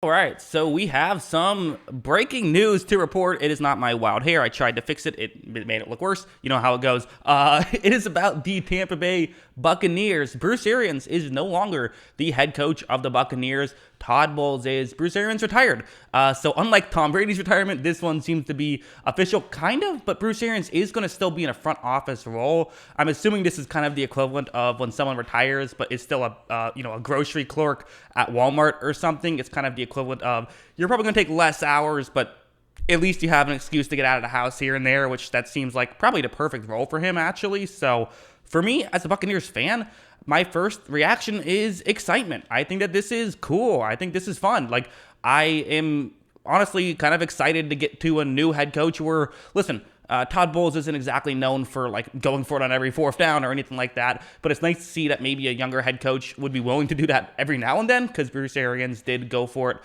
All right, so we have some breaking news to report. It is not my wild hair. I tried to fix it. It made it look worse. You know how it goes. It is about the Tampa Bay Buccaneers. Bruce Arians is no longer the head coach of the Buccaneers. Todd Bowles is. Bruce Arians retired. So unlike Tom Brady's retirement, this one seems to be official, kind of, but Bruce Arians is going to still be in a front office role. I'm assuming this is kind of the equivalent of when someone retires, but is still a grocery clerk at Walmart or something. It's kind of the equivalent of, you're probably going to take less hours, but at least you have an excuse to get out of the house here and there, which that seems like probably the perfect role for him, actually. So for me, as a Buccaneers fan, my first reaction is excitement. I think that this is cool. I think this is fun. Like, I am honestly kind of excited to get to a new head coach where, listen, Todd Bowles isn't exactly known for like going for it on every fourth down or anything like that, but it's nice to see that maybe a younger head coach would be willing to do that every now and then, because Bruce Arians did go for it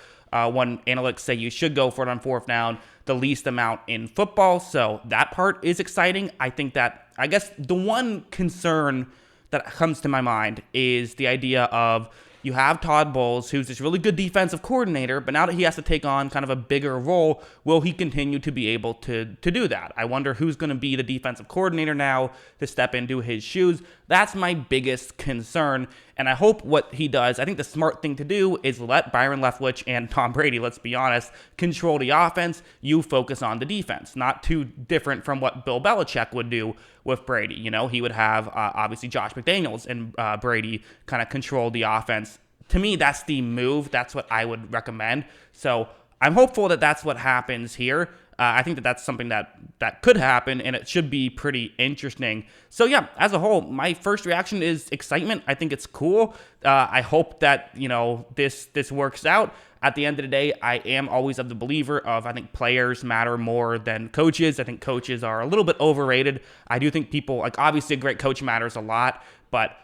when analytics say you should go for it on fourth down the least amount in football. So that part is exciting. I think that, I guess the one concern that comes to my mind is the idea of, you have Todd Bowles, who's this really good defensive coordinator, but now that he has to take on kind of a bigger role, will he continue to be able to do that? I wonder who's going to be the defensive coordinator now to step into his shoes. That's my biggest concern, and I hope what he does, I think the smart thing to do is let Byron Leftwich and Tom Brady, let's be honest, control the offense. You focus on the defense. Not too different from what Bill Belichick would do with Brady. You know, he would have obviously Josh McDaniels and Brady kind of control the offense. To me, that's the move. That's what I would recommend. So I'm hopeful that that's what happens here. I think that that's something that could happen, and it should be pretty interesting. So yeah, as a whole, my first reaction is excitement. I think it's cool. I hope that, you know, this works out. At the end of the day, I am always of the believer of, I think players matter more than coaches. I think coaches are a little bit overrated. I do think people, like, obviously a great coach matters a lot, but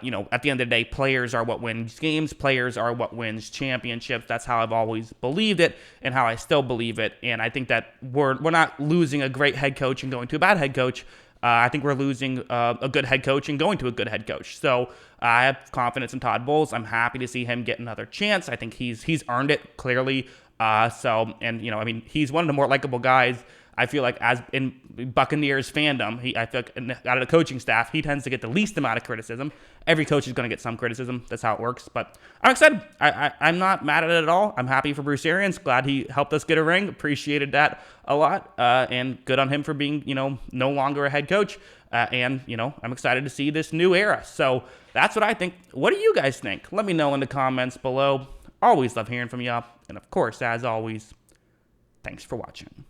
you know, at the end of the day, players are what wins games. Players are what wins championships. That's how I've always believed it, and how I still believe it. And I think that we're not losing a great head coach and going to a bad head coach. I think we're losing a good head coach and going to a good head coach. So I have confidence in Todd Bowles. I'm happy to see him get another chance. I think he's earned it, clearly. And you know, I mean, he's one of the more likable guys, I feel like, as in Buccaneers fandom. I feel like out of the coaching staff, he tends to get the least amount of criticism. Every coach is going to get some criticism. That's how it works. But I'm excited. I'm not mad at it at all. I'm happy for Bruce Arians. Glad he helped us get a ring. Appreciated that a lot. And good on him for being, you know, no longer a head coach. And, you know, I'm excited to see this new era. So that's what I think. What do you guys think? Let me know in the comments below. Always love hearing from you. And of course, as always, thanks for watching.